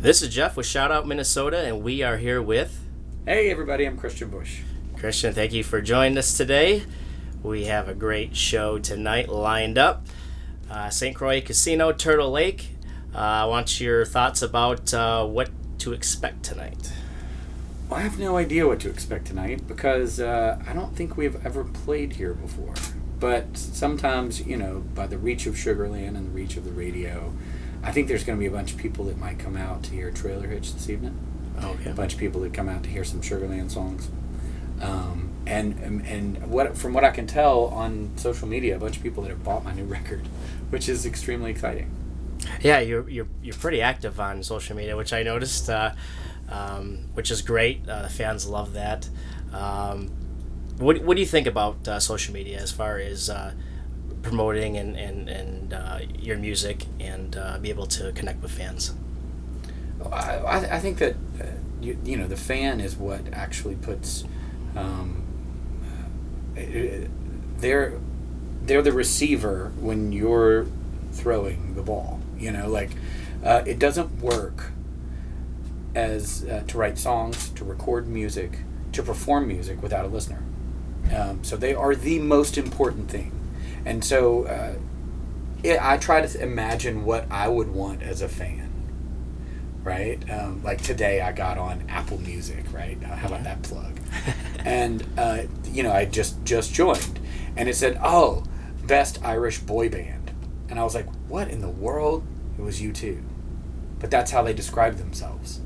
This is Jeff with Shout Out Minnesota, and we are here with... Hey everybody, I'm Kristian Bush. Kristian, thank you for joining us today. We have a great show tonight lined up. St. Croix Casino Turtle Lake. I want your thoughts about what to expect tonight. Well, I have no idea what to expect tonight because I don't think we've ever played here before. But sometimes, you know, by the reach of Sugarland and the reach of the radio, I think there's going to be a bunch of people that might come out to hear Trailer Hitch this evening. Okay. A bunch of people that come out to hear some Sugarland songs. And from what I can tell on social media, a bunch of people that have bought my new record, which is extremely exciting. Yeah, you're pretty active on social media, which I noticed, which is great. The fans love that. What do you think about social media as far as promoting and your music and be able to connect with fans? I think that you know, the fan is what actually puts they're the receiver when you're throwing the ball. You know, like it doesn't work as to write songs, to record music, to perform music without a listener. So they are the most important thing. And so I try to imagine what I would want as a fan, right? Like today I got on Apple Music, right? How about that plug? And, you know, I just joined. And it said, oh, best Irish boy band. And I was like, what in the world? It was U2. But that's how they described themselves.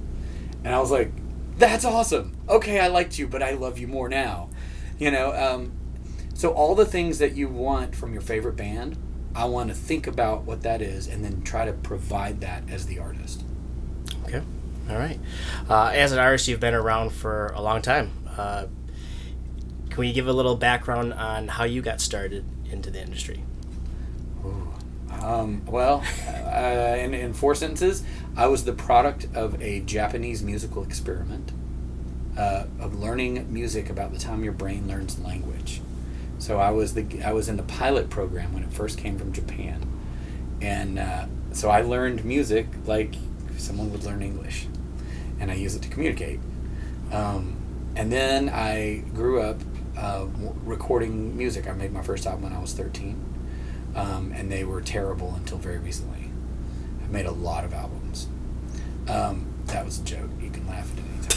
And I was like, that's awesome. Okay, I liked you, but I love you more now. You know, so all the things that you want from your favorite band, I want to think about what that is and then try to provide that as the artist. Okay. All right. As an artist, you've been around for a long time. Can we give a little background on how you got started into the industry? Well, in 4 sentences, I was the product of a Japanese musical experiment of learning music about the time your brain learns language. So I was in the pilot program when it first came from Japan, and so I learned music like someone would learn English, and I use it to communicate. And then I grew up recording music. I made my first album when I was 13, and they were terrible until very recently. I've made a lot of albums. That was a joke. You can laugh at it anytime.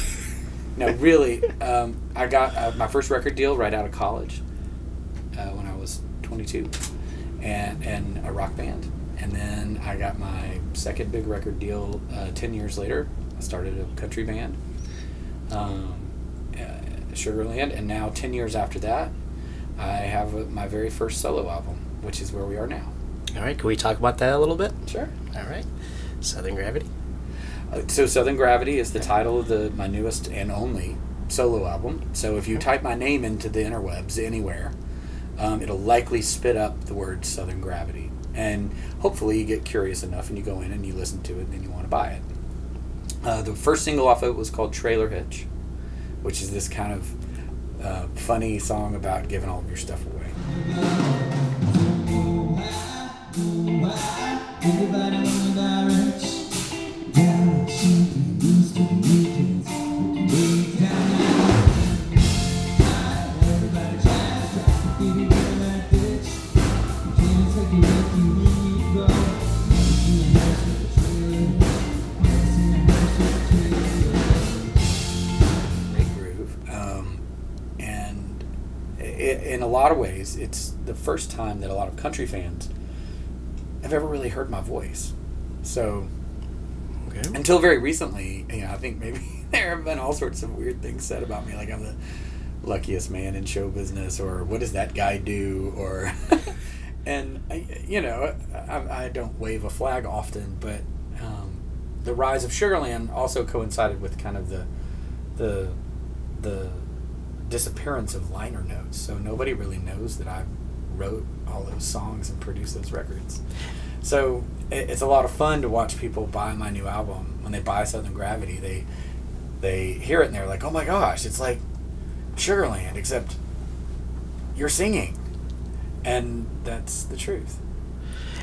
No, really, I got my first record deal right out of college when I was 22, and a rock band. And then I got my second big record deal 10 years later. I started a country band, Sugarland, and now 10 years after that, I have my very first solo album, which is where we are now. All right, can we talk about that a little bit? Sure. All right. Southern Gravity. So Southern Gravity is the title of my newest and only solo album. So if you type my name into the interwebs anywhere, it'll likely spit up the word Southern Gravity. And hopefully you get curious enough and you go in and you listen to it and then you want to buy it. The first single off of it was called Trailer Hitch, which is this kind of funny song about giving all of your stuff away. In a lot of ways, it's the first time that a lot of country fans have ever really heard my voice. So, okay. Until very recently, you know, I think maybe there have been all sorts of weird things said about me, like I'm the luckiest man in show business, or what does that guy do, or, and you know, I don't wave a flag often, but the rise of Sugarland also coincided with kind of the disappearance of liner notes, so nobody really knows that I wrote all those songs and produced those records. So it's a lot of fun to watch people buy my new album. When they buy Southern Gravity, they hear it and they're like, oh my gosh, it's like Sugarland, except you're singing. And that's the truth.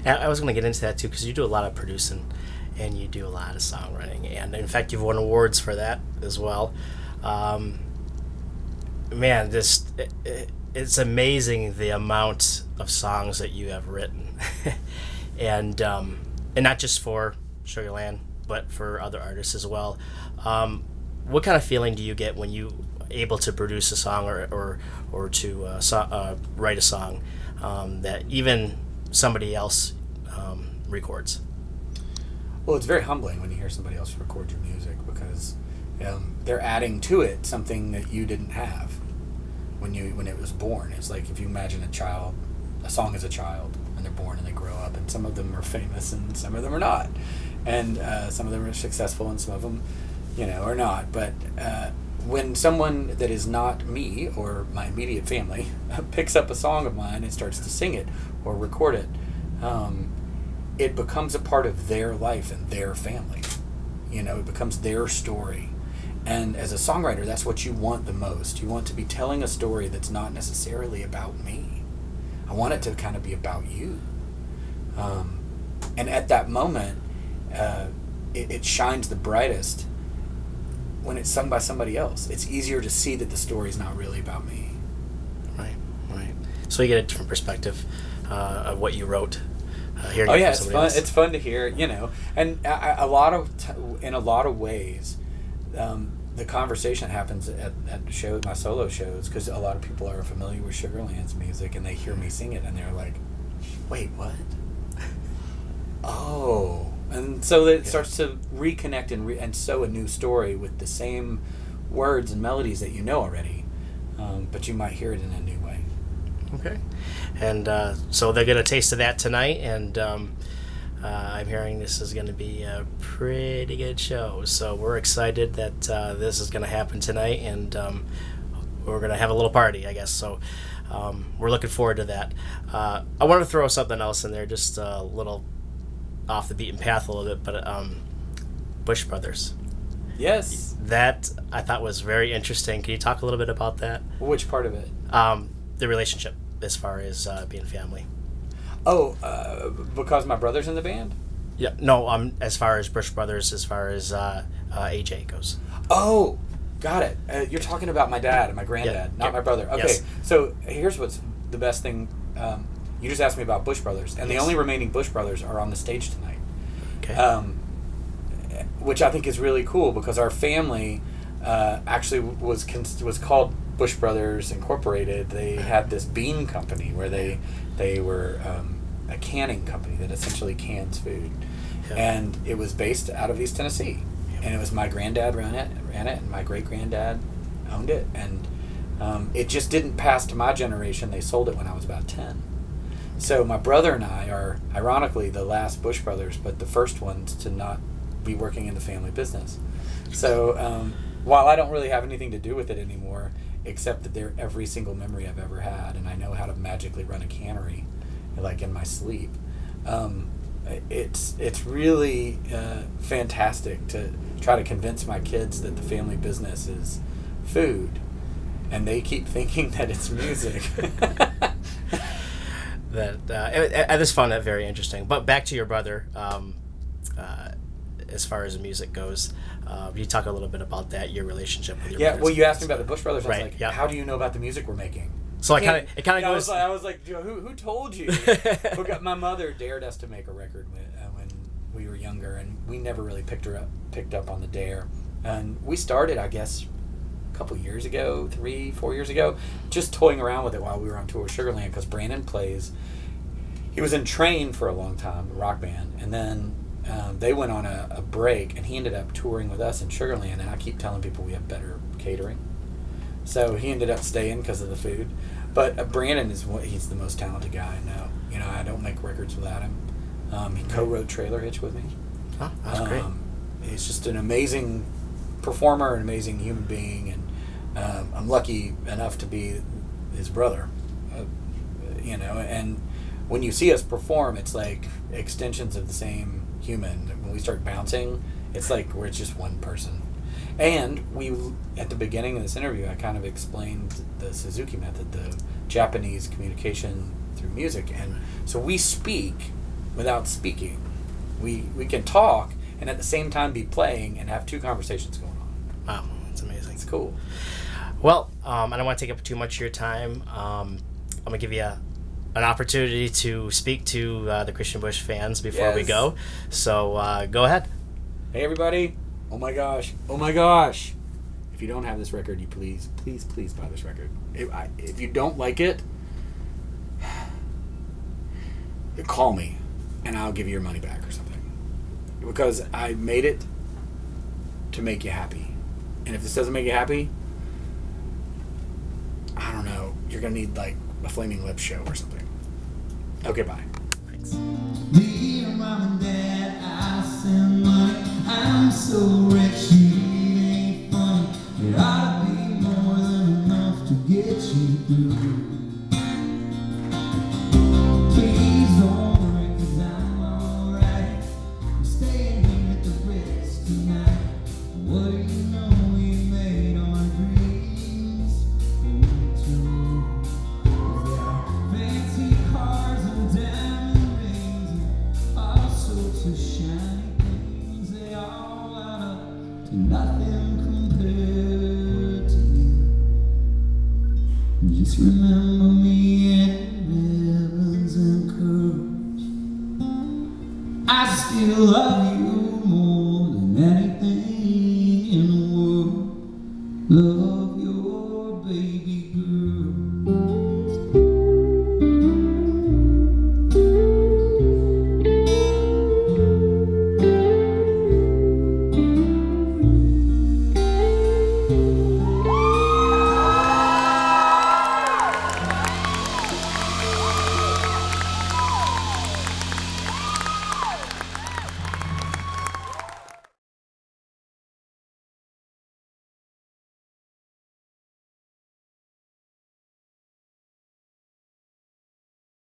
I was going to get into that too, because you do a lot of producing. and you do a lot of songwriting, and in fact you've won awards for that as well. Man, it's amazing the amount of songs that you have written, and not just for Sugarland, but for other artists as well. What kind of feeling do you get when you able to produce a song or to write a song that even somebody else records? Well, it's very humbling when you hear somebody else record your music, because they're adding to it something that you didn't have when it was born. It's like if you imagine a song as a child, and they're born and they grow up, and some of them are famous and some of them are not, and some of them are successful and some of them, are not. But when someone that is not me or my immediate family picks up a song of mine and starts to sing it or record it, it becomes a part of their life and their family. It becomes their story. And as a songwriter, that's what you want the most. You want to be telling a story that's not necessarily about me. I want it to kind of be about you. And at that moment, it shines the brightest when it's sung by somebody else. It's easier to see that the story's not really about me. Right. So you get a different perspective of what you wrote. Oh yeah, it's fun. Else. It's fun to hear, and in a lot of ways, the conversation happens at shows, my solo shows, because a lot of people are familiar with Sugarland's music and they hear me sing it and they're like, "Wait, what?" Oh, and so it starts to reconnect and sew a new story with the same words and melodies that you know already, but you might hear it in a new way. Okay, and so they'll get a taste of that tonight, and I'm hearing this is going to be a pretty good show. So we're excited that this is going to happen tonight, and we're going to have a little party, I guess. So we're looking forward to that. I want to throw something else in there, just a little off the beaten path a little bit, but Bush Brothers. Yes. That I thought was very interesting. Can you talk a little bit about that? Which part of it? The relationship as far as being family. Oh, because my brother's in the band? Yeah, no, as far as Bush Brothers, as far as AJ goes. Oh, got it. You're talking about my dad and my granddad, not my brother. Okay, yes. So here's what's the best thing. You just asked me about Bush Brothers, and the only remaining Bush Brothers are on the stage tonight. Okay. Which I think is really cool, because our family actually was called Bush Brothers Incorporated. They had this bean company where they were a canning company that essentially cans food, and it was based out of East Tennessee. And it was my granddad ran it, and my great granddad owned it, and it just didn't pass to my generation. They sold it when I was about 10. So my brother and I are ironically the last Bush Brothers, but the first ones to not be working in the family business. So while I don't really have anything to do with it anymore, except that they're every single memory I've ever had, and I know how to magically run a cannery, like in my sleep. It's really fantastic to try to convince my kids that the family business is food, and they keep thinking that it's music. I just found that very interesting. But back to your brother, as far as the music goes, you talk a little bit about that, your relationship with your brothers. Well, you asked me about the Bush Brothers. I was right, like, how do you know about the music we're making? So it kind of goes. I was like, who told you? My mother dared us to make a record when we were younger, and we never really picked up on the dare. And we started, I guess, a couple years ago, 3-4 years ago, just toying around with it while we were on tour with Sugarland, because Brandon plays. He was in Train for a long time, a rock band, and then they went on a break, and he ended up touring with us in Sugarland. And I keep telling people we have better catering, so he ended up staying because of the food. But Brandon he's the most talented guy I know. I don't make records without him. He co-wrote Trailer Hitch with me. Oh, that's great. He's just an amazing performer, an amazing human being, and I'm lucky enough to be his brother. And when you see us perform, it's like extensions of the same human. When we start bouncing, it's like we're just one person. And at the beginning of this interview, I kind of explained the Suzuki method, the Japanese communication through music. And so we speak without speaking. We can talk, and at the same time be playing and have two conversations going on. Wow, that's amazing. It's cool. Well, I don't want to take up too much of your time. I'm going to give you an opportunity to speak to the Kristian Bush fans before we go. So go ahead. Hey, everybody. Oh, my gosh. Oh, my gosh. If you don't have this record, you please buy this record. If you don't like it, call me, and I'll give you your money back or something. Because I made it to make you happy. And if this doesn't make you happy, I don't know. You're going to need, like, a Flaming Lips show or something. Okay, bye. Thanks. Dear Mom and Dad, I send money. I'm so rich, it ain't funny. It ought to be more than enough to get you through. Please don't worry, 'cause I'm alright. I'm staying here at the Ritz tonight. What do you know, we made our dreams come true. 'Cause there are fancy cars and diamond rings and all sorts of shiny things. They all add up to nothing compared to you. Just remember me and ribbons and curls. I still love you more than anything.